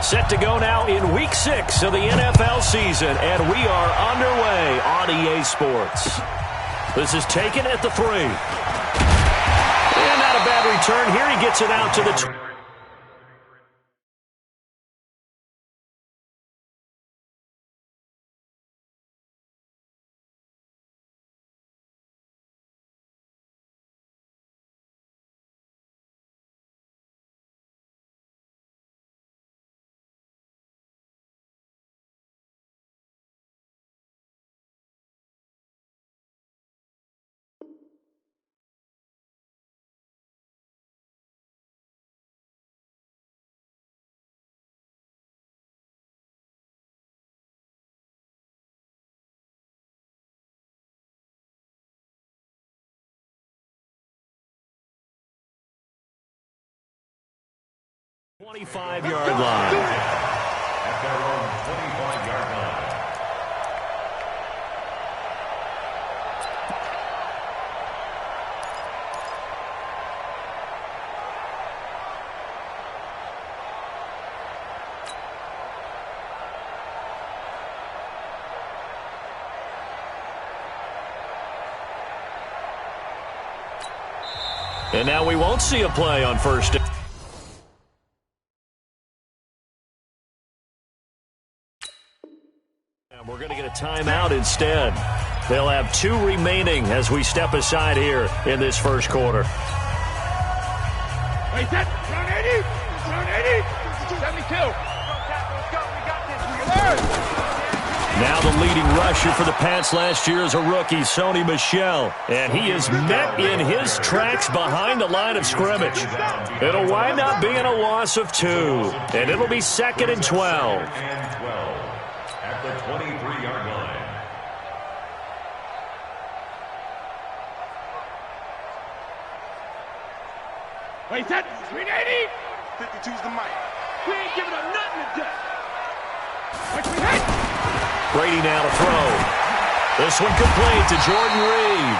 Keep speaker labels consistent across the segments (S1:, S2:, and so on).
S1: Set to go now in Week 6 of the NFL season, and we are underway on EA Sports. This is taken at the 3. And not a bad return here. He gets it out to the 25-yard line.
S2: At their own 25-yard line.
S1: And now we won't see a play on first down. We're going to get a timeout instead. They'll have 2 remaining as we step aside here in this first quarter.
S3: Wait, set. Round 80. Round 80. 72.
S1: Now the leading rusher for the Pats last year is a rookie, Sony Michel. And he is met in his tracks behind the line of scrimmage. It'll wind up being a loss of 2. And it'll be 2nd and 12.
S2: At the 23-yard line.
S3: Wait, set. 380. 52's the mic. We ain't giving up nothing today. Watch me hit.
S1: Brady now to throw. This one complete to Jordan Reed.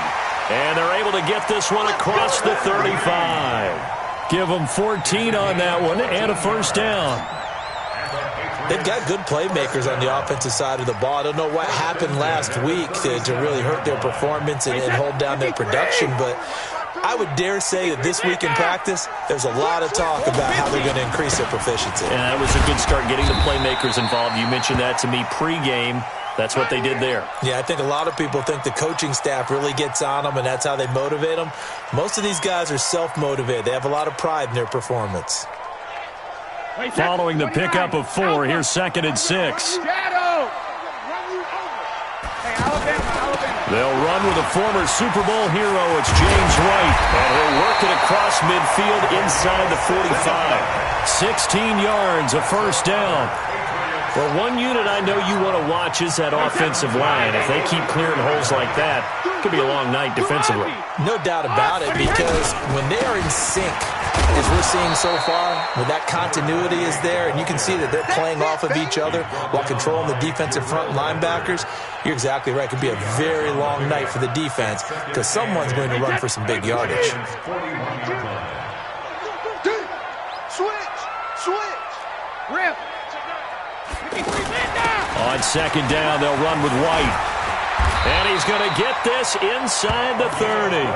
S1: And they're able to get this one across the 35. Give them 14 on that one and a first down.
S4: They've got good playmakers on the offensive side of the ball. I don't know what happened last week to really hurt their performance and hold down their production, but I would dare say that this week in practice, there's a lot of talk about how they're going to increase their proficiency.
S1: And that was a good start getting the playmakers involved. You mentioned that to me pregame. That's what they did there.
S4: Yeah, I think a lot of people think the coaching staff really gets on them, and that's how they motivate them. Most of these guys are self-motivated. They have a lot of pride in their performance.
S1: Following the pickup of 4, here's 2nd and 6. They'll run with a former Super Bowl hero. It's James White, and he'll work it across midfield inside the 45. 16 yards, a first down. Well, one unit I know you want to watch is that offensive line. If they keep clearing holes like that, it could be a long night defensively.
S4: No doubt about it, because when they are in sync, as we're seeing so far, when that continuity is there, and you can see that they're playing off of each other while controlling the defensive front linebackers, you're exactly right. It could be a very long night for the defense because someone's going to run for some big yardage.
S3: Switch. Rip.
S1: On 2nd down, they'll run with White. And he's going to get this inside the 30.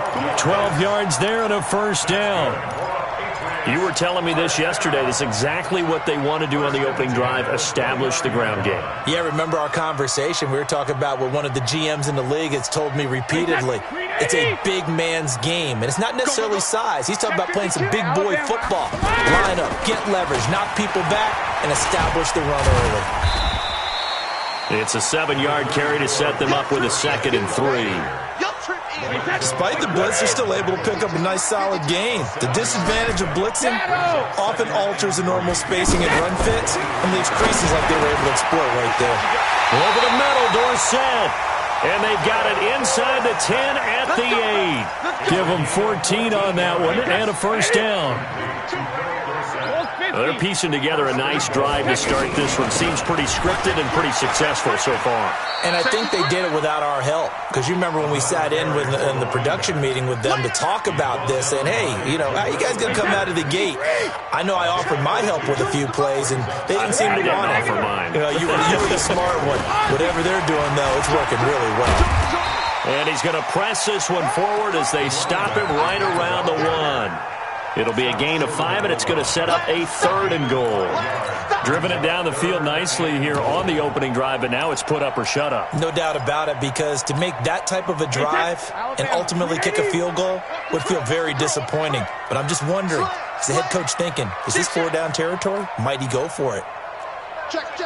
S1: 12 yards there and a first down. You were telling me this yesterday. This is exactly what they want to do on the opening drive, establish the ground game.
S4: Yeah, remember our conversation? We were talking about what one of the GMs in the league has told me repeatedly. It's a big man's game, and it's not necessarily size. He's talking about playing some big boy football. Line up, get leverage, knock people back, and establish the run early.
S1: It's a 7-yard carry to set them up with a 2nd and 3.
S4: Despite the blitz, they're still able to pick up a nice, solid gain. The disadvantage of blitzing often alters the normal spacing and run fits and leaves creases like they were able to exploit right there.
S1: Over the middle, Dorsett. And they've got it inside the 10 at the 8. Give them 14 on that one and a first down. They're piecing together a nice drive to start this one. Seems pretty scripted and pretty successful so far.
S4: And I think they did it without our help. Because you remember when we sat in the production meeting with them to talk about this, and hey, you know, how you guys going to come out of the gate? I know I offered my help with a few plays, and they didn't seem to want it. You know, you were the smart one. Whatever they're doing, though, it's working really well.
S1: And he's going to press this one forward as they stop him right around the 1. It'll be a gain of 5, and it's going to set up a 3rd and goal. Driven it down the field nicely here on the opening drive, but now it's put up or shut up.
S4: No doubt about it, because to make that type of a drive and ultimately kick a field goal would feel very disappointing. But I'm just wondering, is the head coach thinking, is this 4-down territory? Might he go for it?
S3: Check.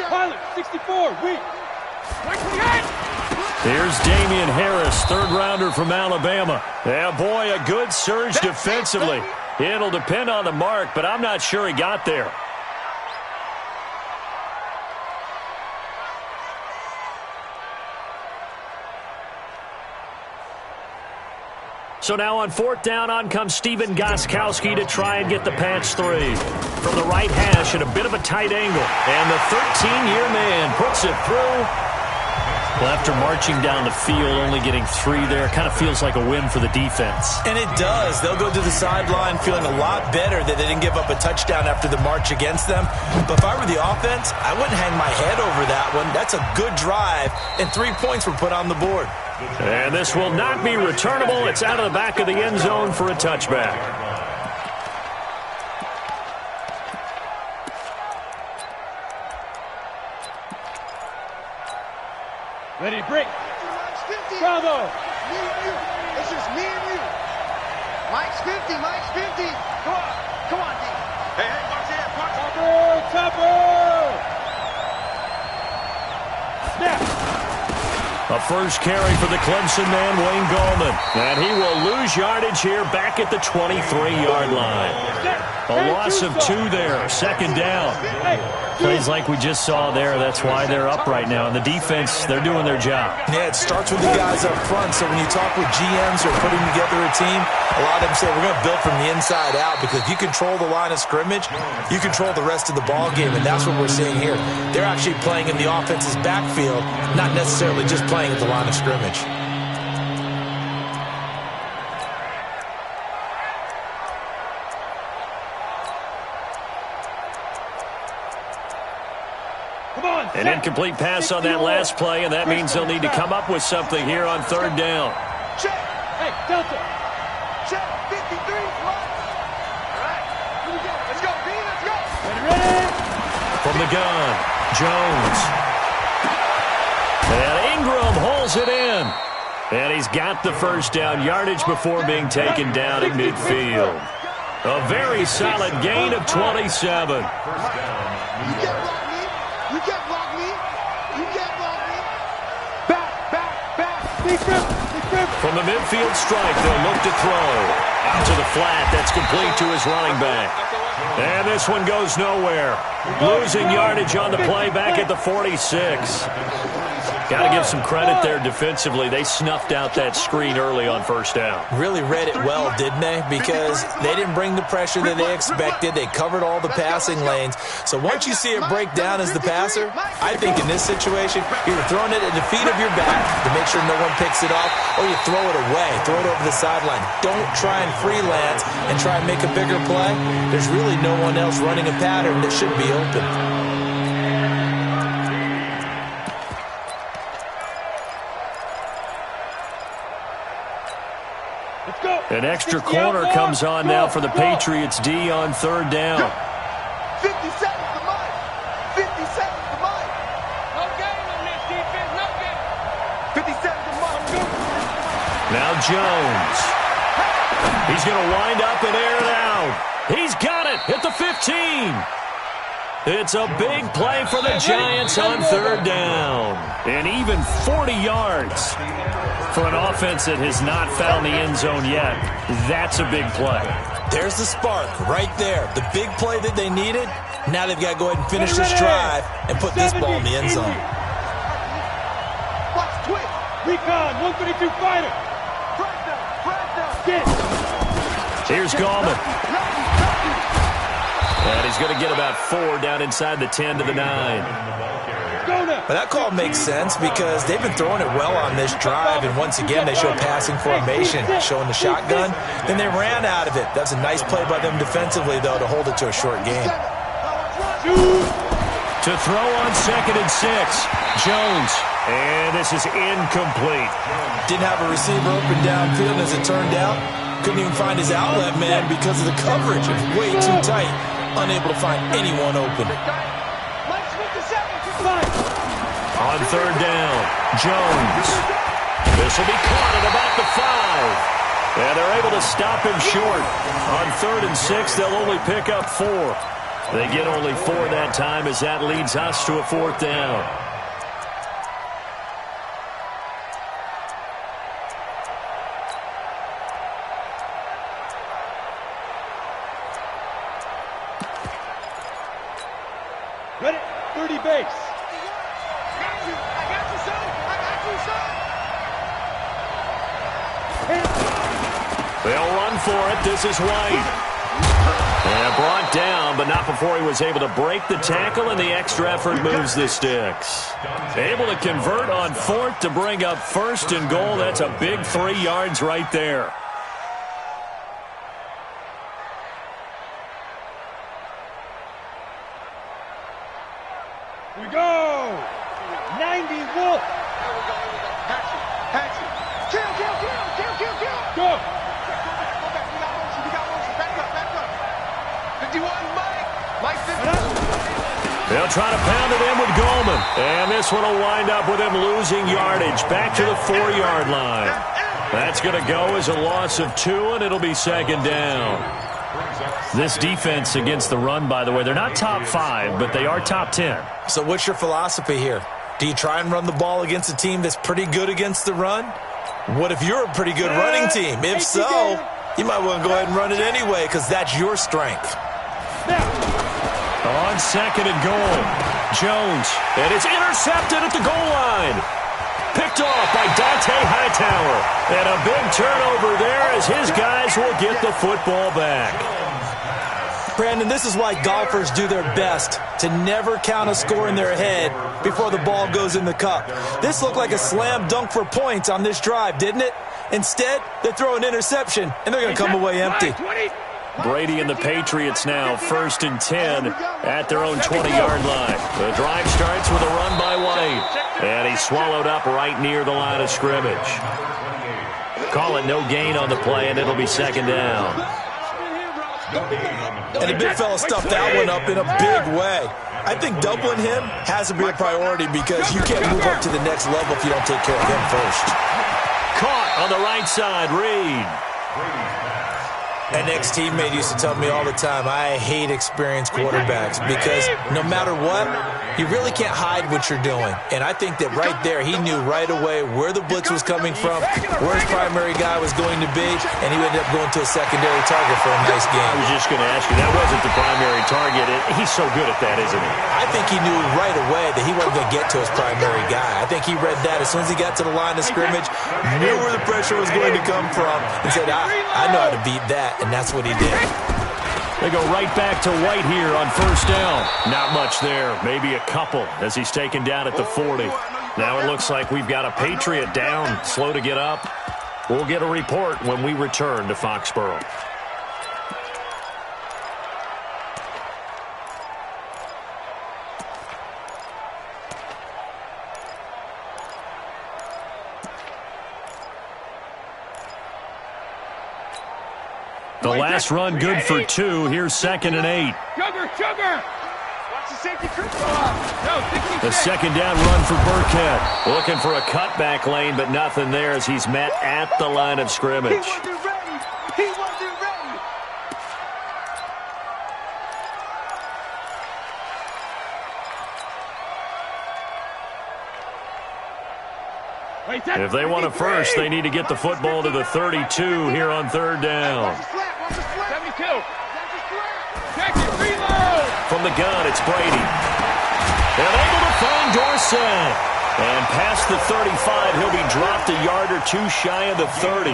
S3: Pilot, 64, weak. 128.
S1: Here's Damian Harris, 3rd rounder from Alabama. Yeah, boy, a good surge defensively. It'll depend on the mark, but I'm not sure he got there. So now on 4th down, on comes Steven Gostkowski to try and get the patch 3. From the right hash at a bit of a tight angle. And the 13-year man puts it through. Well, after marching down the field, only getting 3 there, kind of feels like a win for the defense.
S4: And it does. They'll go to the sideline feeling a lot better that they didn't give up a touchdown after the march against them. But if I were the offense, I wouldn't hang my head over that one. That's a good drive, and 3 points were put on the board.
S1: And this will not be returnable. It's out of the back of the end zone for a touchback.
S3: Ready to break. Bravo. Me and you. It's just me and you. Mike's 50. Come on, D. Hey, watch it. Topper. Snap.
S1: A first carry for the Clemson man, Wayne Gallman. And he will lose yardage here back at the 23-yard line. A loss of 2 there, 2nd down. Plays like we just saw there, that's why they're up right now. And the defense, they're doing their job.
S4: Yeah, it starts with the guys up front. So when you talk with GMs or putting together a team, a lot of them say we're going to build from the inside out, because if you control the line of scrimmage, you control the rest of the ball game, and that's what we're seeing here. They're actually playing in the offense's backfield, not necessarily just playing at the line of scrimmage.
S1: An incomplete pass on that last play, and that means they'll need to come up with something here on 3rd down.
S3: Check. Hey, Delta. Check. 53. All right. Here we go. Let's go, B. Let's go. Ready.
S1: From the gun, Jones. And Ingram holds it in. And he's got the first down, yardage before being taken down at midfield. A very solid gain of 27. From the midfield strike, they'll look to throw. Out to the flat, that's complete to his running back. And this one goes nowhere. Losing yardage on the play back at the 46. Got to give some credit there defensively. They snuffed out that screen early on 1st down.
S4: Really read it well, didn't they? Because they didn't bring the pressure that they expected. They covered all the passing lanes. So once you see it break down as the passer, I think in this situation, you're throwing it at the feet of your back to make sure no one picks it off, or you throw it away, throw it over the sideline. Don't try and freelance and try and make a bigger play. There's really no one else running a pattern that should be open.
S1: An extra corner comes on now for the Patriots D on 3rd down.
S3: 50 seconds to Mike. 50 seconds to Mike. No game on this defense. No game. 50 seconds to Mike.
S1: Now Jones. He's going to wind up and air it out. He's got it at the 15. It's a big play for the Giants on 3rd down. And even 40 yards. For an offense that has not found the end zone yet, that's a big play.
S4: There's the spark right there. The big play that they needed. Now they've got to go ahead and finish this drive and put this ball in the end zone.
S3: Watch twist. Recon, 132 fighter. Get.
S1: Here's Gallman. And he's going to get about 4 down inside the 10 to the 9.
S4: But that call makes sense because they've been throwing it well on this drive, and once again they show passing formation, showing the shotgun. Then they ran out of it. That's a nice play by them defensively, though, to hold it to a short game.
S1: To throw on 2nd and 6, Jones. And this is incomplete.
S4: Didn't have a receiver open downfield, as it turned out. Couldn't even find his outlet man because of the coverage. It was way too tight. Unable to find anyone open.
S1: On 3rd down, Jones. This will be caught at about the 5. And they're able to stop him short. On 3rd and 6, they'll only pick up 4. They get only 4 that time as that leads us to a 4th down.
S3: Ready? 30 base.
S1: They'll run for it. This is White. And brought down, but not before he was able to break the tackle, and the extra effort moves the sticks. Able to convert on 4th to bring up 1st and goal. That's a big 3 yards right there.
S3: We go. 90 Wolf. Patch it. Kill. Go.
S1: They'll try to pound it in with Goldman. And this one will wind up with him losing yardage back to the 4-yard line. That's going to go as a loss of 2, and it'll be 2nd down. This defense against the run, by the way, they're not top 5, but they are top 10.
S4: So what's your philosophy here? Do you try and run the ball against a team that's pretty good against the run? What if you're a pretty good running team? If so, you might want to go ahead and run it anyway because that's your strength.
S1: On 2nd and goal, Jones, and it's intercepted at the goal line. Picked off by Dante Hightower. And a big turnover there as his guys will get the football back.
S4: Brandon, this is why golfers do their best to never count a score in their head before the ball goes in the cup. This looked like a slam dunk for points on this drive, didn't it? Instead, they throw an interception, and they're going to come away empty.
S1: Brady and the Patriots now 1st and 10 at their own 20-yard line. The drive starts with a run by White, and he's swallowed up right near the line of scrimmage. Call it no gain on the play, and it'll be 2nd down.
S4: And the big fella stuffed that one up in a big way. I think doubling him has to be a priority because you can't move up to the next level if you don't take care of him first.
S1: Caught on the right side, Reed.
S4: An ex-teammate used to tell me all the time, I hate experienced quarterbacks because no matter what, you really can't hide what you're doing. And I think that right there, he knew right away where the blitz was coming from, where his primary guy was going to be, and he ended up going to a secondary target for a nice game.
S1: I was just going to ask you, that wasn't the primary target. He's so good at that, isn't he?
S4: I think he knew right away that he wasn't going to get to his primary guy. I think he read that as soon as he got to the line of scrimmage, knew where the pressure was going to come from, and said, I know how to beat that. And that's what he did.
S1: They go right back to White here on 1st down. Not much there. Maybe a couple as he's taken down at the 40. Now it looks like we've got a Patriot down, slow to get up. We'll get a report when we return to Foxborough. The last run good for 2. Here's 2nd and 8.
S3: Sugar! Watch the safety crew go up.
S1: The 2nd down run for Burkhead. Looking for a cutback lane, but nothing there as he's met at the line of scrimmage.
S3: He wasn't ready.
S1: If they want a first, they need to get the football to the 32 here on 3rd down.
S3: 72. Check it, reload.
S1: From the gun, it's Brady. They're able to find Dorsett. And past the 35, he'll be dropped a yard or two shy of the 30.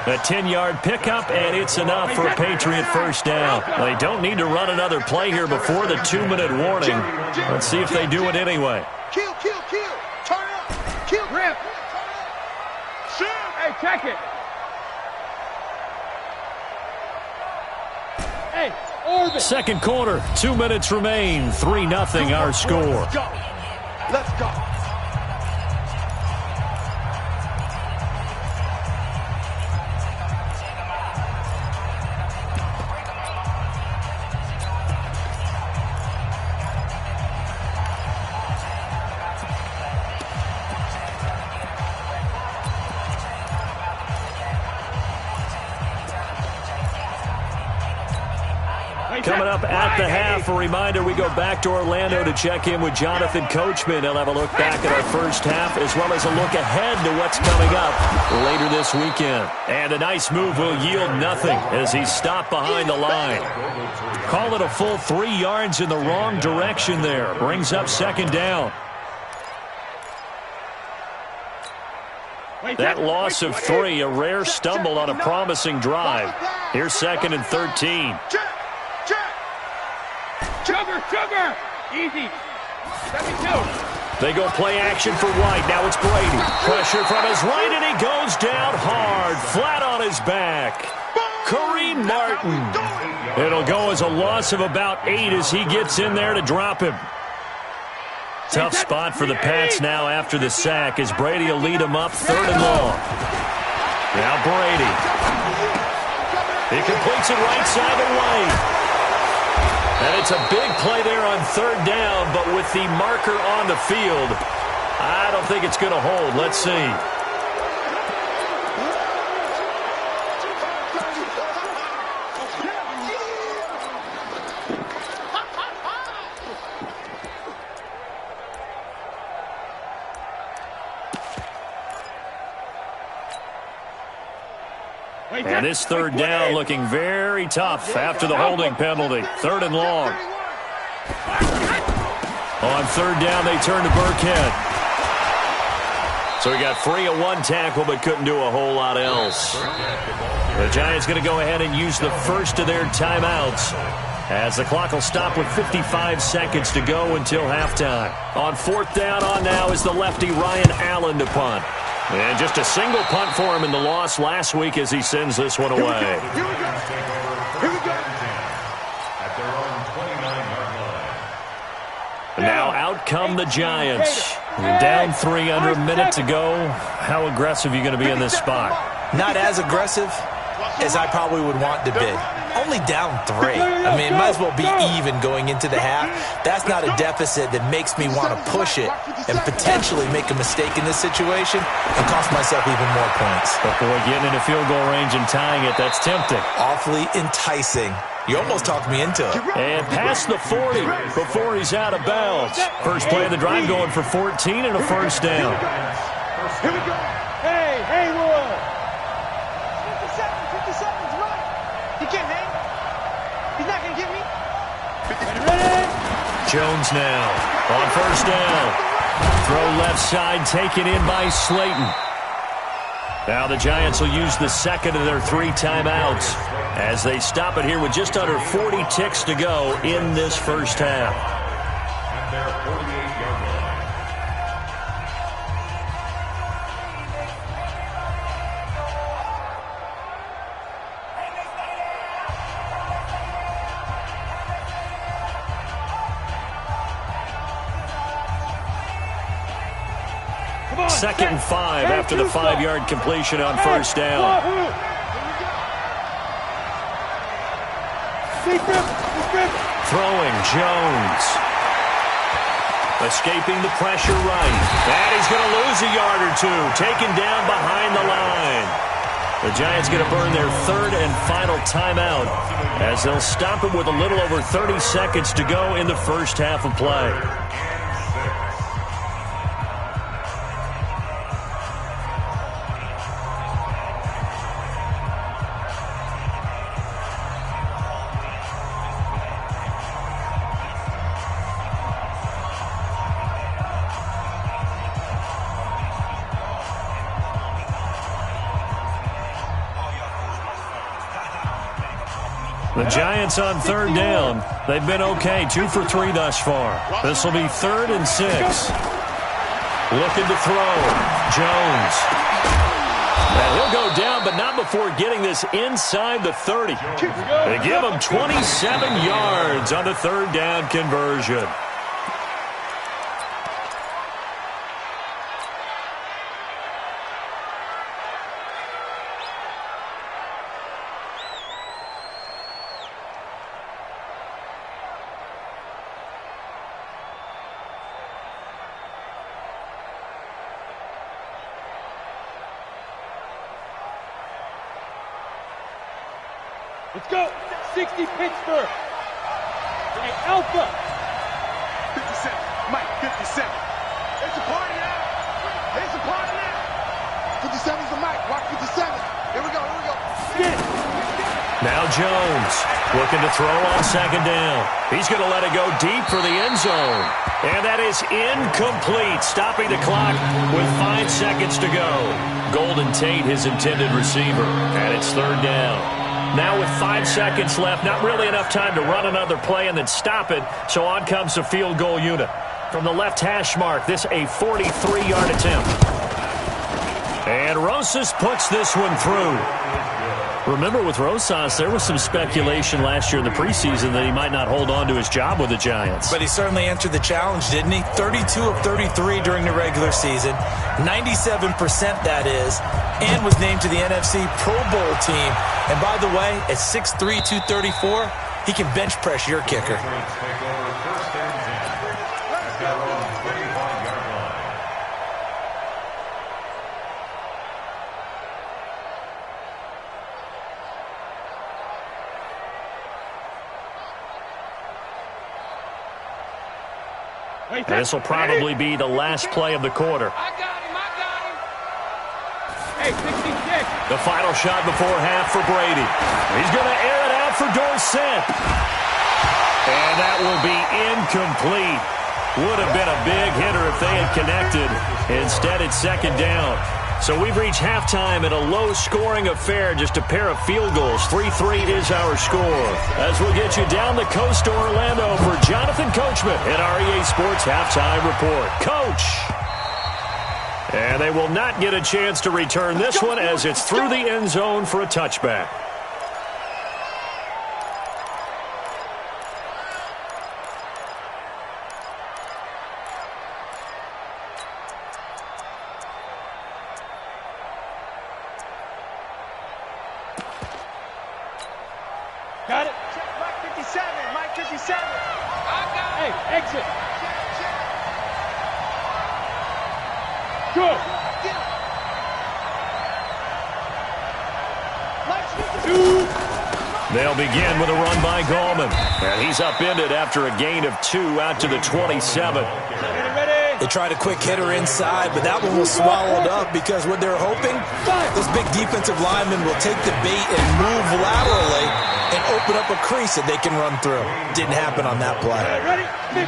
S1: A 10-yard pickup, and it's enough for a Patriot first down. They don't need to run another play here before the 2-minute warning. Let's see if they do it anyway.
S3: Kill. Turn up. Kill. Rip. Shoot. Hey, check it. Hey, orbit.
S1: Second quarter, 2 minutes remain. 3-0 our score.
S3: Let's go.
S1: Coming up at the half, a reminder, we go back to Orlando to check in with Jonathan Coachman. He'll have a look back at our first half as well as a look ahead to what's coming up later this weekend. And a nice move will yield nothing as he's stopped behind the line. Call it a full 3 yards in the wrong direction there. Brings up second down. That loss of 3, a rare stumble on a promising drive. Here's second and 13.
S3: Sugar! Easy. 72.
S1: They go play action for White. Now it's Brady. Pressure from his right, and he goes down hard, flat on his back. Kareem Martin. It'll go as a loss of about 8 as he gets in there to drop him. Tough spot for the Pats now after the sack as Brady will lead him up 3rd and long. Now Brady. He completes it right side of White. And it's a big play there on 3rd down, but with the marker on the field, I don't think it's going to hold. Let's see. And this 3rd down looking very tough after the holding penalty. 3rd and long. On 3rd down, they turn to Burkhead. So he got free of 1 tackle, but couldn't do a whole lot else. The Giants going to go ahead and use the first of their timeouts as the clock will stop with 55 seconds to go until halftime. On 4th down on now is the lefty Ryan Allen to punt. And just a single punt for him in the loss last week as he sends this one away.
S3: Here we go.
S2: At their own 29-yard line.
S1: Now out come the Giants. You're down 3 under a minute to go. How aggressive are you going to be in this spot?
S4: Not as aggressive as I probably would want to be. Only down 3. I mean, it might as well be even going into the half. That's not a deficit that makes me want to push it and potentially make a mistake in this situation and cost myself even more points.
S1: But boy, getting into field goal range and tying it, that's tempting.
S4: Awfully enticing. You almost talked me into it.
S1: And past the 40 before he's out of bounds. First play of the drive going for 14 and a first down.
S3: Here we go. Hey, Will. 57, right. He can't hang. He's not going to get me. Ready?
S1: Jones now on first down. Throw left side, taken in by Slayton. Now the Giants will use the second of their 3 timeouts as they stop it here with just under 40 ticks to go in this first half.
S2: At their 48-yard line.
S1: Second and 5 after the 5-yard completion on first down. Throwing Jones. Escaping the pressure right. And he's going to lose a yard or 2. Taken down behind the line. The Giants going to burn their 3rd and final timeout as they'll stop it with a little over 30 seconds to go in the first half of play. The Giants on third down. They've been okay, 2 for 3 thus far. This will be 3rd and 6. Looking to throw. Jones. And he'll go down, but not before getting this inside the 30. They give him 27 yards on the 3rd down conversion.
S5: Let's go. 60 Pittsburgh. Right, Alpha.
S3: 57. Mike, 57. It's a party now. It's a party now. 57's the Mike. Watch 57. Here we go.
S1: Now Jones looking to throw on 2nd down. He's going to let it go deep for the end zone. And that is incomplete, stopping the clock with 5 seconds to go. Golden Tate, his intended receiver, and it's 3rd down. Now with 5 seconds left, not really enough time to run another play and then stop it, so on comes the field goal unit. From the left hash mark, this a 43-yard attempt. And Rosas puts this one through. Remember, with Rosas, there was some speculation last year in the preseason that he might not hold on to his job with the Giants.
S4: But he certainly answered the challenge, didn't he? 32 of 33 during the regular season, 97% that is, and was named to the NFC Pro Bowl team. And by the way, at 6'3", 234, he can bench press your kicker.
S1: This will probably be the last play of the quarter.
S5: I got him. Hey, 66.
S1: The final shot before half for Brady. He's going to air it out for Dorsett. And that will be incomplete. Would have been a big hitter if they had connected. Instead, it's 2nd down. So we've reached halftime in a low-scoring affair, just a pair of field goals. 3-3 is our score. As we'll get you down the coast to Orlando for Jonathan Coachman at our EA Sports Halftime Report. Coach! And they will not get a chance to return this one as it's through the end zone for a touchback.
S5: Got it.
S3: Check Mike 57. Mike 57.
S5: I got it. Hey, exit. Good.
S1: They'll begin with a run by Gallman. And he's upended after a gain of 2 out to the 27.
S4: They tried a quick hitter inside, but that one was swallowed up because what they're hoping, this big defensive lineman will take the bait and move laterally and open up a crease that they can run through. Didn't happen on that play.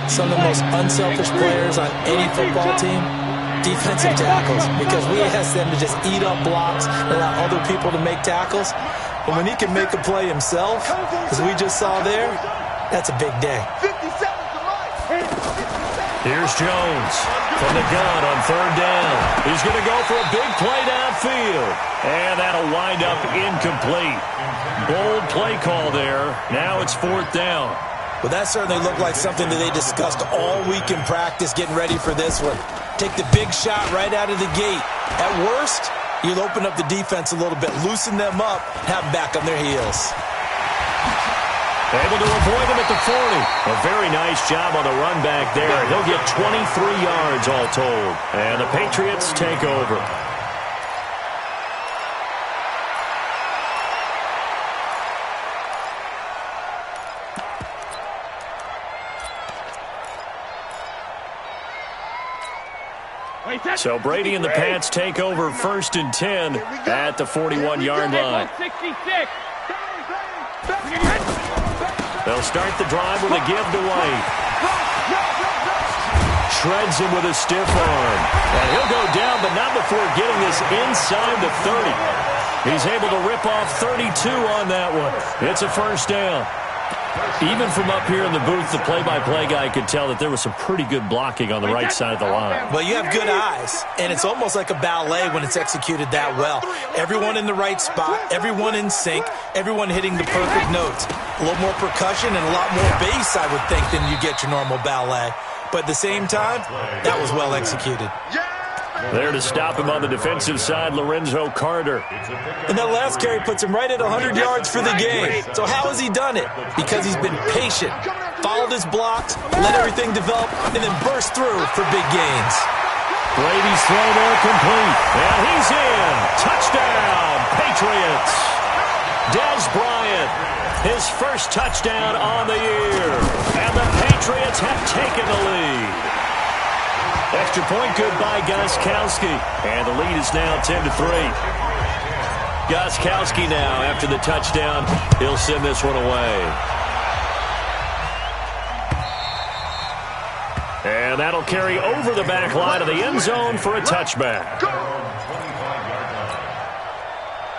S4: Some of the most unselfish players on any football team, defensive tackles, because we ask them to just eat up blocks and allow other people to make tackles. But when he can make a play himself, as we just saw there, that's a big day.
S3: 57 to Mike.
S1: Here's Jones from the gun on 3rd down. He's going to go for a big play downfield. And that'll wind up incomplete. Bold play call there. Now it's 4th down.
S4: Well, that certainly looked like something that they discussed all week in practice getting ready for this one. Take the big shot right out of the gate. At worst, you'll open up the defense a little bit, loosen them up, have them back on their heels.
S1: Able to avoid him at the 40. A very nice job on the run back there. He'll get 23 yards all told. And the Patriots take over. So Brady and the Pats take over 1st and 10 at the 41-yard line.
S5: 66.
S1: They'll start the drive with a give to White. Shreds him with a stiff arm. And he'll go down, but not before getting this inside the 30. He's able to rip off 32 on that one. It's a first down. Even from up here in the booth, the play-by-play guy could tell that there was some pretty good blocking on the right side of the line.
S4: Well, you have good eyes, and it's almost like a ballet when it's executed that well. Everyone in the right spot, everyone in sync, everyone hitting the perfect notes. A little more percussion and a lot more bass, I would think, than you get your normal ballet. But at the same time, that was well executed.
S1: There to stop him on the defensive side, Lorenzo Carter.
S4: And that last carry puts him right at 100 yards for the game. So how has he done it? Because he's been patient, followed his blocks, let everything develop, and then burst through for big gains.
S1: Brady's throw there complete. And he's in. Touchdown, Patriots. Dez Bryant, his first touchdown on the year. And the Patriots have taken the lead. Extra point good by Gostkowski. And the lead is now 10-3. Gostkowski now, after the touchdown, he'll send this one away. And that'll carry over the back line of the end zone for a touchback.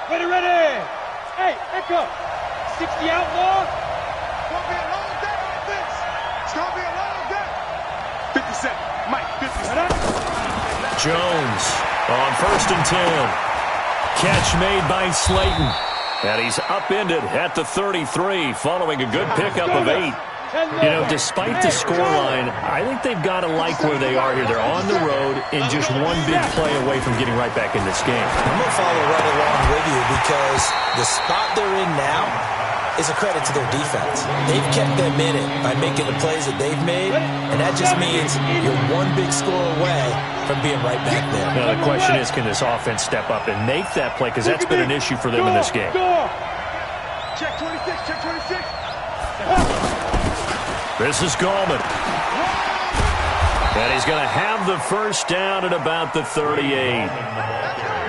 S5: Ready. Hey, Echo. 60 outlaw.
S3: It's going to be a long day on this. It's going to be a long day. 57. Mike, 57.
S1: Jones on 1st and 10. Catch made by Slayton. And he's upended at the 33 following a good pickup of 8. You know, despite the scoreline, I think they've got to like where they are here. They're on the road and just one big play away from getting right back in this game.
S4: I'm going to follow right along with you because the spot they're in now is a credit to their defense. They've kept them in it by making the plays that they've made, and that just means you're one big score away from being right back there.
S1: Now, the question is, can this offense step up and make that play? Because that's been an issue for them in this game.
S3: Check 26, check 26.
S1: This is Gallman. And he's going to have the first down at about the 38.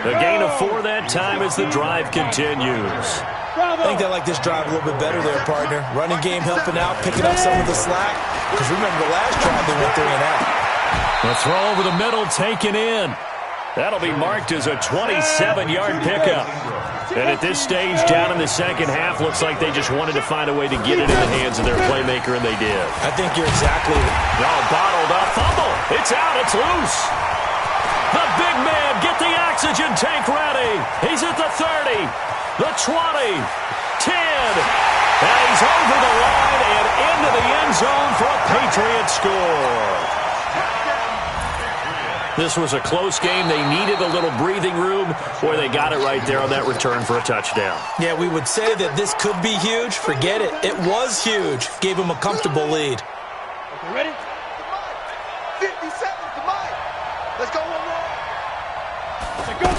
S1: The gain of 4 that time as the drive continues.
S4: I think they like this drive a little bit better there, partner. Running game helping out, picking up some of the slack. Because remember the last drive they went 3 and out.
S1: The throw over the middle taken in. That'll be marked as a 27-yard pickup. And at this stage, down in the second half, looks like they just wanted to find a way to get it in the hands of their playmaker, and they did.
S4: I think you're exactly right.
S1: Oh, bottled up. Fumble. It's out. It's loose. The big man, get the oxygen tank ready. He's at the 30, the 20, 10. And he's over the line and into the end zone for a Patriot score. This was a close game. They needed a little breathing room. Boy, they got it right there on that return for a touchdown.
S4: Yeah, we would say that this could be huge. Forget it. It was huge. Gave them a comfortable lead.
S5: Okay, ready?
S3: 57 to Mike. Let's go one more.
S5: Let's go.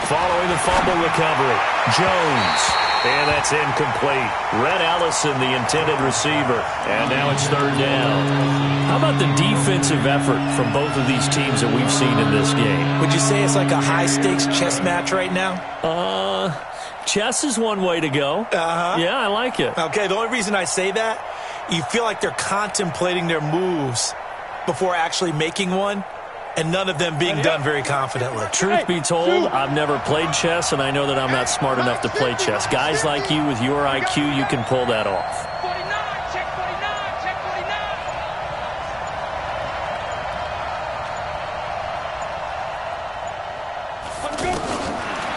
S1: Following the fumble recovery, Jones. And that's incomplete. Red Allison, the intended receiver. And now it's 3rd down. How about the defensive effort from both of these teams that we've seen in this game?
S4: Would you say it's like a high-stakes chess match right now?
S1: Chess is one way to go.
S4: Uh-huh.
S1: Yeah, I like it.
S4: Okay, the only reason I say that, you feel like they're contemplating their moves before actually making one, and none of them being done very confidently.
S1: Truth be told, I've never played chess, and I know that I'm not smart enough to play chess. Guys like you with your IQ, you can pull that off.
S5: 49, check 49, check 49.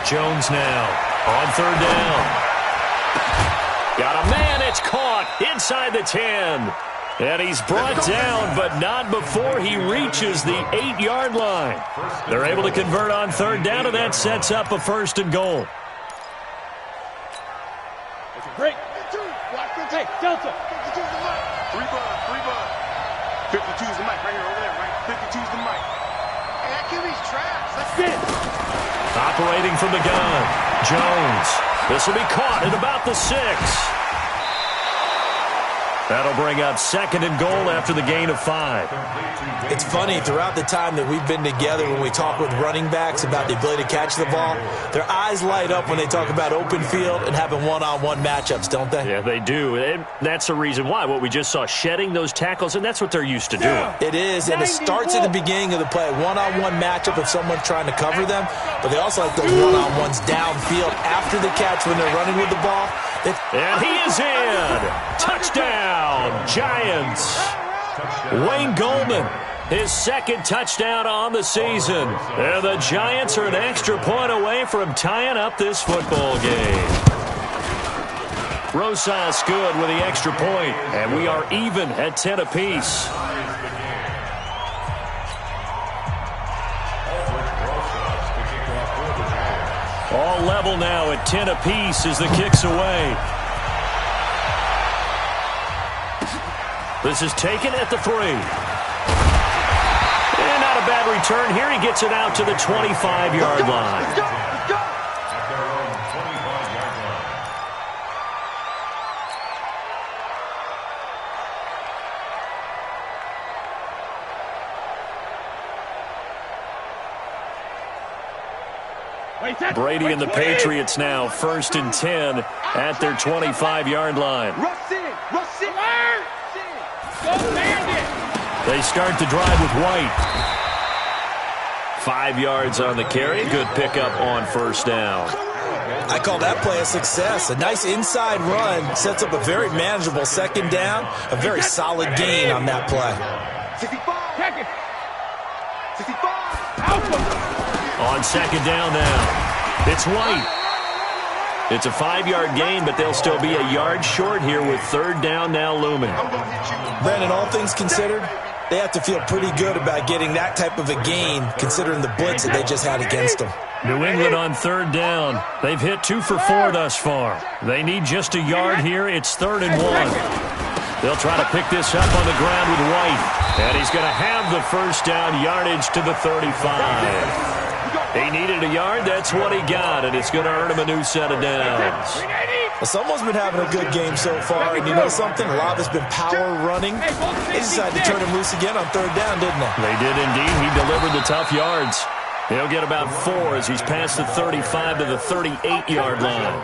S1: Jones now on 3rd down. Got a man, it's caught inside the 10. And he's brought down, but not before he reaches the 8-yard line. They're able to convert on 3rd down, and that sets up a 1st and goal.
S5: Break. Hey, Delta.
S3: 52's the mic. 3 bud. 52's the mic right here, over there, right? 52's the mic. Hey, that QB's trash. Let's
S5: Get it.
S1: Operating from the gun, Jones. This will be caught at about the 6. That'll bring up 2nd and goal after the gain of 5.
S4: It's funny, throughout the time that we've been together, when we talk with running backs about the ability to catch the ball, their eyes light up when they talk about open field and having one-on-one matchups, don't they?
S1: Yeah, they do. And that's the reason why. What we just saw, shedding those tackles, and that's what they're used to doing.
S4: It is, and it starts at the beginning of the play. One-on-one matchup if someone's trying to cover them, but they also like those one-on-ones downfield after the catch when they're running with the ball.
S1: And he is in. Touchdown, Giants. Wayne Goldman, his 2nd touchdown on the season. And the Giants are an extra point away from tying up this football game. Rosas good with the extra point, and we are even at 10 apiece. All level now at 10 apiece as the kick's away. This is taken at the 3. And not a bad return here. He gets it out to the 25-yard line.
S3: Let's go! Let's go!
S2: At their own 25-yard line.
S1: Brady and the Patriots now 1st and 10 at their 25-yard line.
S3: Rush in! Rush in!
S5: Go Bandit!
S1: They start the drive with White. 5 yards on the carry. Good pickup on 1st down.
S4: I call that play a success. A nice inside run sets up a very manageable 2nd down. A very solid gain on that play.
S3: 65!
S5: Check it!
S3: 65!
S5: Alpha!
S1: On 2nd down now. It's White. It's a 5-yard gain, but they'll still be a yard short here with 3rd down now looming.
S4: Brandon, all things considered, they have to feel pretty good about getting that type of a gain, considering the blitz that they just had against them.
S1: New England on 3rd down. They've hit 2 for 4 thus far. They need just a yard here. It's 3rd and 1. They'll try to pick this up on the ground with White. And he's going to have the 1st down yardage to the 35. He needed a yard. That's what he got, and it's going to earn him a new set of downs.
S4: Well, someone's been having a good game so far, and you know something? A lot of it's been power running. They decided to turn him loose again on 3rd down, didn't they?
S1: They did indeed. He delivered the tough yards. He'll get about 4 as he's past the 35 to the 38-yard line.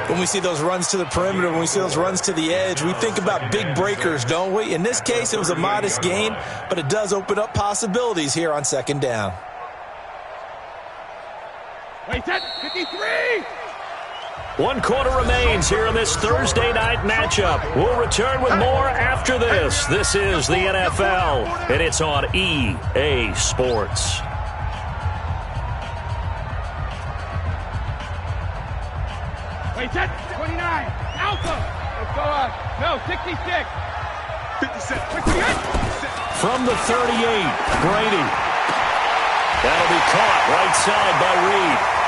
S4: When we see those runs to the perimeter, when we see those runs to the edge, we think about big breakers, don't we? In this case, it was a modest gain, but it does open up possibilities here on 2nd down.
S5: Wait, that 53!
S1: 1 quarter remains here in this Thursday night matchup. We'll return with more after this. This is the NFL, and it's on EA Sports.
S5: Wait, that 29! Alpha! Let's go on. No, 66!
S3: 57!
S1: From the 38, Brady. That'll be caught right side by Reed.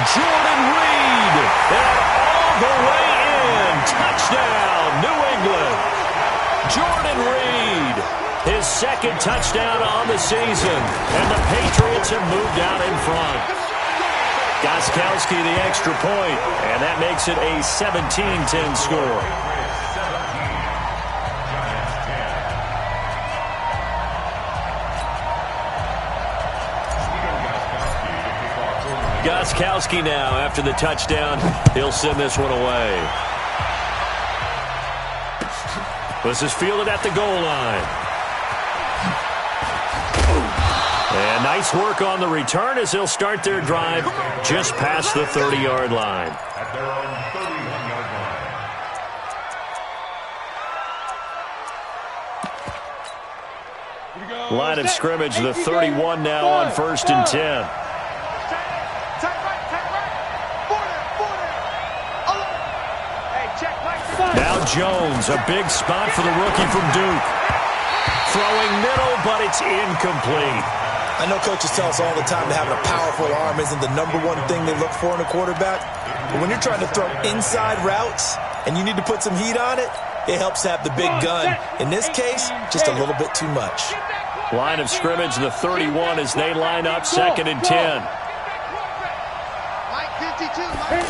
S1: Jordan Reed, and all the way in. Touchdown, New England. Jordan Reed, his 2nd touchdown on the season, and the Patriots have moved out in front. Gostkowski the extra point, and that makes it a 17-10 score. Gostkowski now, after the touchdown, he'll send this one away. This is fielded at the goal line. And nice work on the return as they'll start their drive just past the 30-yard line.
S2: At their own 31-yard line.
S1: Line of scrimmage, the 31 now on 1st and 10. Now Jones, a big spot for the rookie from Duke. Throwing middle, but it's incomplete.
S4: I know coaches tell us all the time that having a powerful arm isn't the #1 thing they look for in a quarterback. But when you're trying to throw inside routes and you need to put some heat on it, it helps to have the big gun. In this case, just a little bit too much.
S1: Line of scrimmage, the 31 as they line up 2nd and 10.
S3: Mike 52, Mike.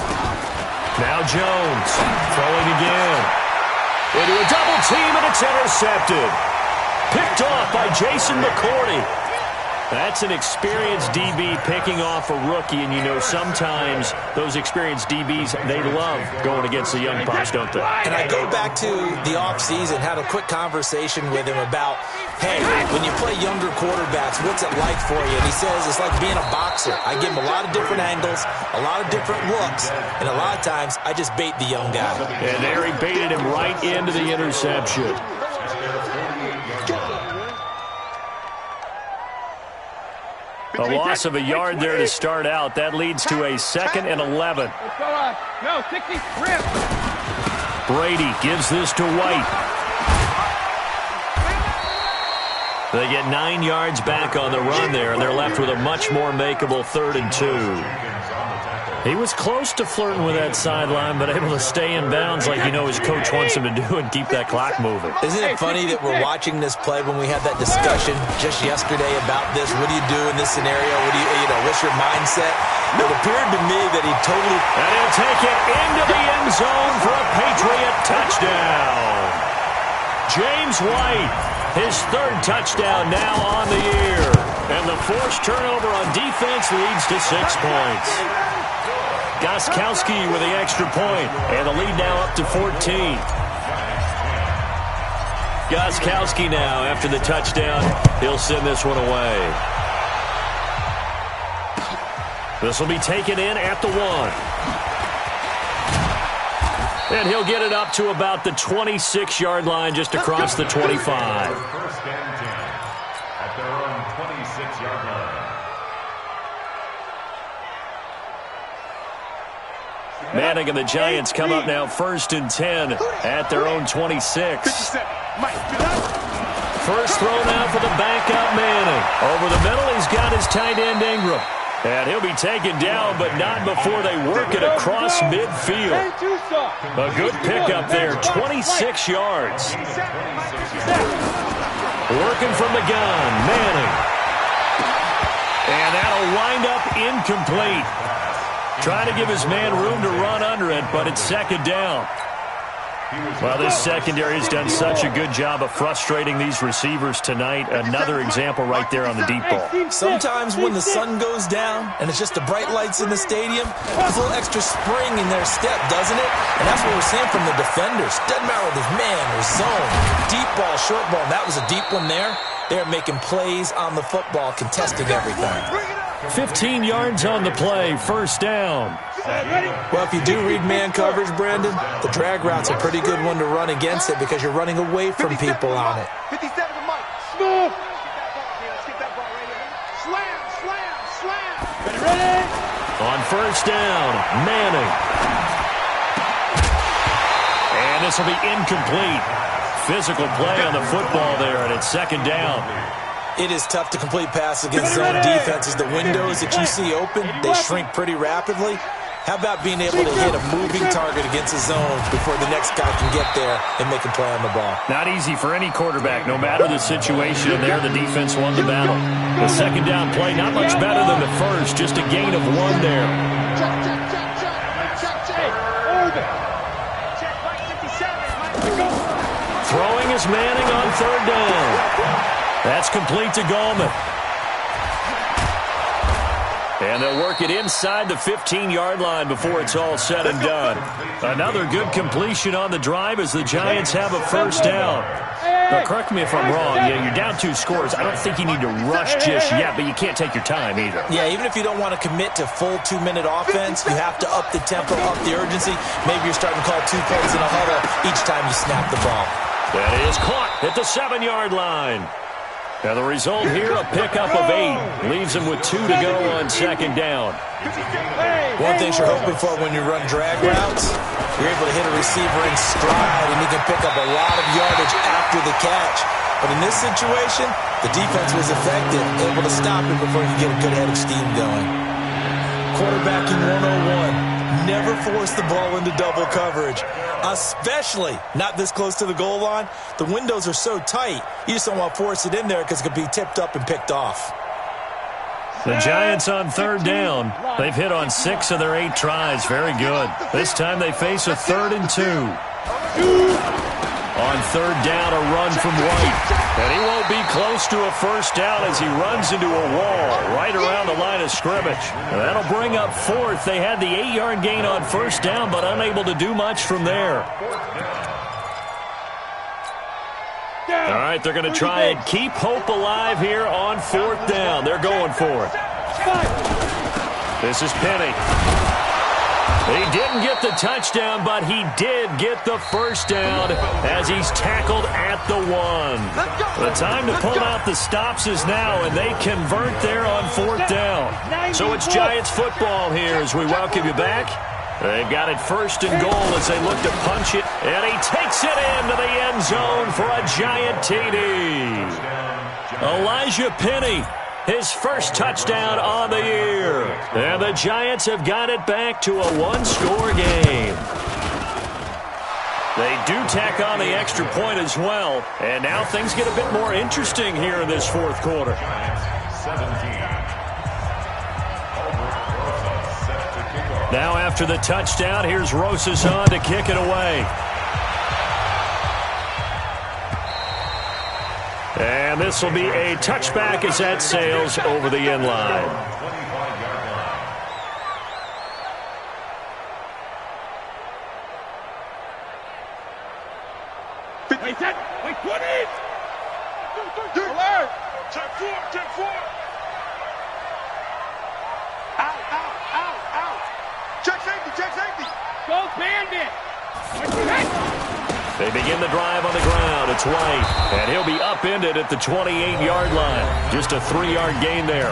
S1: Now Now Jones throwing again. Into a double team, and it's intercepted. Picked off by Jason McCourty. That's an experienced DB picking off a rookie, and you know sometimes those experienced DBs, they love going against the young pups, don't they?
S4: And I go back to the offseason, had a quick conversation with him about, hey, when you play younger quarterbacks, what's it like for you? And he says it's like being a boxer. I give him a lot of different angles, a lot of different looks, and a lot of times I just bait the young guy.
S1: And there he baited him right into the interception. A loss of a yard there to start out. That leads to a 2nd and 11.
S5: Let's go on. No, 60, rip.
S1: Brady gives this to White. They get 9 yards back on the run there, and they're left with a much more makeable 3rd and 2. He was close to flirting with that sideline, but able to stay in bounds like you know his coach wants him to do and keep that clock moving.
S4: Isn't it funny that we're watching this play when we had that discussion just yesterday about this? What do you do in this scenario? What do you know, what's your mindset? It appeared to me that he totally...
S1: And he'll take it into the end zone for a Patriot touchdown. James White, his 3rd touchdown now on the year. And the forced turnover on defense leads to 6 points. Gostkowski with the extra point, and the lead now up to 14. Gostkowski now, after the touchdown, he'll send this one away. This will be taken in at the 1. And he'll get it up to about the 26-yard line, just across the 25.
S2: First and 10 at their own 26-yard line.
S1: Manning and the Giants come up now 1st and 10 at their own 26. First throw now for the backup Manning. Over the middle, he's got his tight end Ingram. And he'll be taken down, but not before they work it across midfield. A good pickup there, 26 yards. Working from the gun, Manning. And that'll wind up incomplete. Trying to give his man room to run under it, but it's 2nd down. Well, this secondary has done such a good job of frustrating these receivers tonight. Another example right there on the deep ball.
S4: Sometimes when the sun goes down and it's just the bright lights in the stadium, there's a little extra spring in their step, doesn't it? And that's what we're seeing from the defenders. Doesn't matter whether it's man or zone, deep ball, short ball. And that was a deep one there. They're making plays on the football, contesting everything.
S1: 15 yards on the play, 1st down.
S4: Well, if you do read man coverage, Brandon, the drag route's a pretty good one to run against it because you're running away from people on it.
S3: 57 to Mike. Smooth. Let's get that ball right here. Slam, slam, slam.
S5: Ready?
S1: On 1st down, Manning. And this will be incomplete. Physical play on the football there, and it's 2nd down.
S4: It is tough to complete passes against zone defenses. The windows that you see open, they shrink pretty rapidly. How about being able to hit a moving target against a zone before the next guy can get there and make a play on the ball?
S1: Not easy for any quarterback, no matter the situation. There, the defense won the battle. The 2nd down play, not much better than the first, just a gain of 1 there. Throwing is Manning on 3rd down. That's complete to Gallman. And they'll work it inside the 15-yard line before it's all said and done. Another good completion on the drive as the Giants have a 1st down. Now, correct me if I'm wrong. Yeah, you're down 2 scores. I don't think you need to rush just yet, but you can't take your time either.
S4: Yeah, even if you don't want to commit to full 2-minute offense, you have to up the tempo, up the urgency. Maybe you're starting to call 2 plays in a huddle each time you snap the ball.
S1: That is caught at the 7-yard line. Now the result here, a pickup of 8. Leaves him with 2 to go on 2nd down.
S4: One thing you're hoping for when you run drag routes, you're able to hit a receiver in stride, and he can pick up a lot of yardage after the catch. But in this situation, the defense was effective, able to stop it before you get a good head of steam going. Quarterbacking 101. Never force the ball into double coverage, especially not this close to the goal line. The windows are so tight, you just don't want to force it in there because it could be tipped up and picked off.
S1: The Giants on third down. They've hit on 6 of their 8 tries. Very good. This time they face a 3rd and 2. On third down, a run from White. And he won't be close to a first down as he runs into a wall right around the line of scrimmage. That'll bring up 4th. They had the 8-yard gain on first down, but unable to do much from there. All right, they're going to try and keep hope alive here on 4th down. They're going for it. This is Penny. He didn't get the touchdown, but he did get the first down as he's tackled at the 1. The time to pull out the stops is now, and they convert there on 4th down. So it's Giants football here as we welcome you back. They've got it 1st and goal as they look to punch it, and he takes it into the end zone for a Giant TD. Elijah Penny, his first touchdown on the year. And the Giants have got it back to a 1-score game. They do tack on the extra point as well, and now things get a bit more interesting here in this 4th quarter. Now after the touchdown, here's Rosas on to kick it away. And this will be a touchback as that sails over the end line.
S5: Wait, set. Wait, 20. Alert. Check 4. Out. Check safety. Go Bandit.
S1: They begin the drive on the ground. It's White, and he'll be upended at the 28-yard line. Just a 3-yard gain there.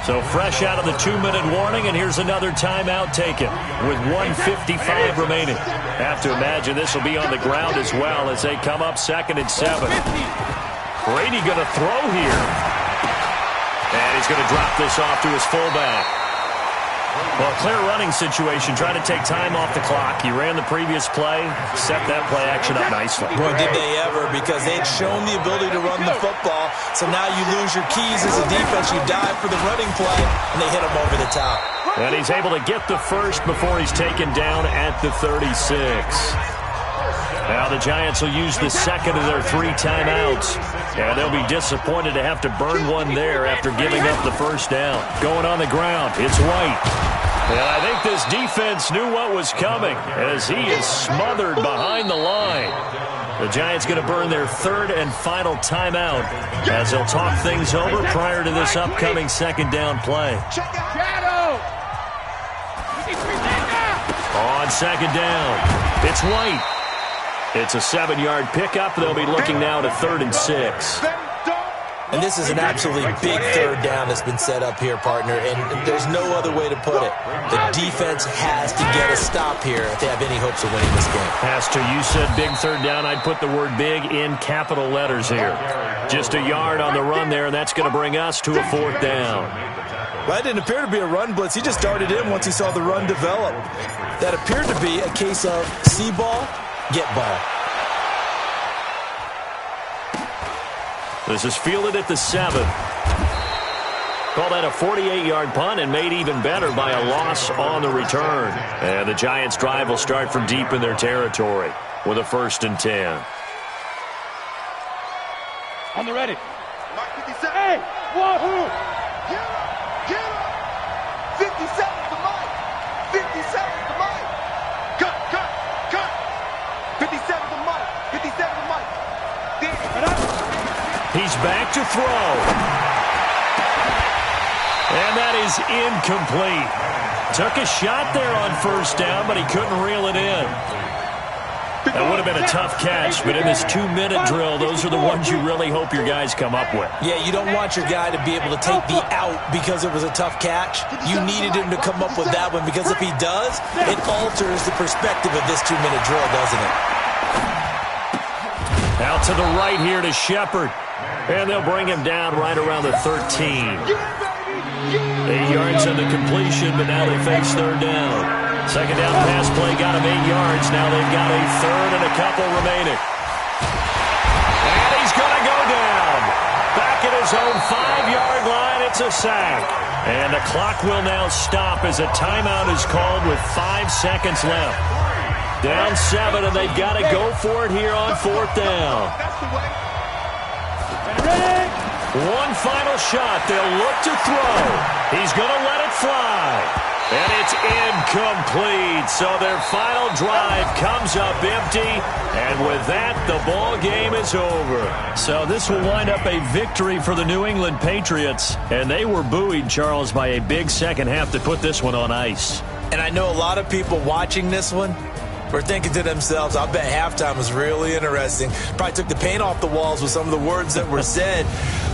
S1: So fresh out of the 2-minute warning, and here's another timeout taken with 1:55 remaining. Have to imagine this will be on the ground as well as they come up 2nd and 7. Brady going to throw here. And he's going to drop this off to his fullback. Well, clear running situation. Trying to take time off the clock. He ran the previous play, set that play action up nicely.
S4: Boy, did they ever, because they had shown the ability to run the football. So now you lose your keys as a defense. You dive for the running play, and they hit him over the top.
S1: And he's able to get the first before he's taken down at the 36. Now the Giants will use the second of their 3 timeouts. And they'll be disappointed to have to burn one there after giving up the first down. Going on the ground, it's White. And I think this defense knew what was coming as he is smothered behind the line. The Giants going to burn their 3rd and final timeout as they'll talk things over prior to this upcoming 2nd down play.
S5: Shadow.
S1: On 2nd down, it's White. It's a 7-yard pickup. They'll be looking now to 3rd and 6.
S4: And this is an absolutely big 3rd down that's been set up here, partner, and there's no other way to put it. The defense has to get a stop here if they have any hopes of winning this game.
S1: Has to. You said big 3rd down. I'd put the word big in capital letters here. Just a yard on the run there, and that's going to bring us to a 4th down.
S4: Well, that didn't appear to be a run blitz. He just darted in once he saw the run develop. That appeared to be a case of see ball, get ball.
S1: This is fielded at the 7. Call that a 48-yard punt and made even better by a loss on the return. And the Giants' drive will start from deep in their territory with a 1st and 10.
S5: On the ready. Hey, whoa.
S3: Get up. 57 to Mike. 57 to Mike. Cut. 57 to Mike. 57 to Mike.
S1: He's back to throw. And that is incomplete. Took a shot there on 1st down, but he couldn't reel it in. That would have been a tough catch, but in this 2-minute drill, those are the ones you really hope your guys come up with.
S4: Yeah, you don't want your guy to be able to take the out because it was a tough catch. You needed him to come up with that one, because if he does, it alters the perspective of this 2-minute drill, doesn't it?
S1: Out to the right here to Shepard. And they'll bring him down right around the 13. 8 yards on the completion, but now they face 3rd down. 2nd down pass play got him 8 yards. Now they've got a 3rd and a couple remaining. And he's going to go down. Back at his own 5-yard line, it's a sack. And the clock will now stop as a timeout is called with 5 seconds left. Down 7, and they've got to go for it here on 4th down. One final shot. They'll look to throw. He's going to let it fly. And it's incomplete. So their final drive comes up empty. And with that, the ball game is over. So this will wind up a victory for the New England Patriots. And they were buoyed, Charles, by a big second half to put this one on ice.
S4: And I know a lot of people watching this one were thinking to themselves, I bet halftime was really interesting. Probably took the paint off the walls with some of the words that were said.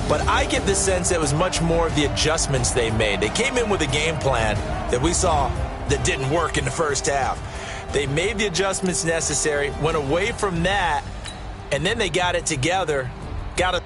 S4: But I get the sense it was much more of the adjustments they made. They came in with a game plan that we saw that didn't work in the first half. They made the adjustments necessary, went away from that, and then they got it together, got it.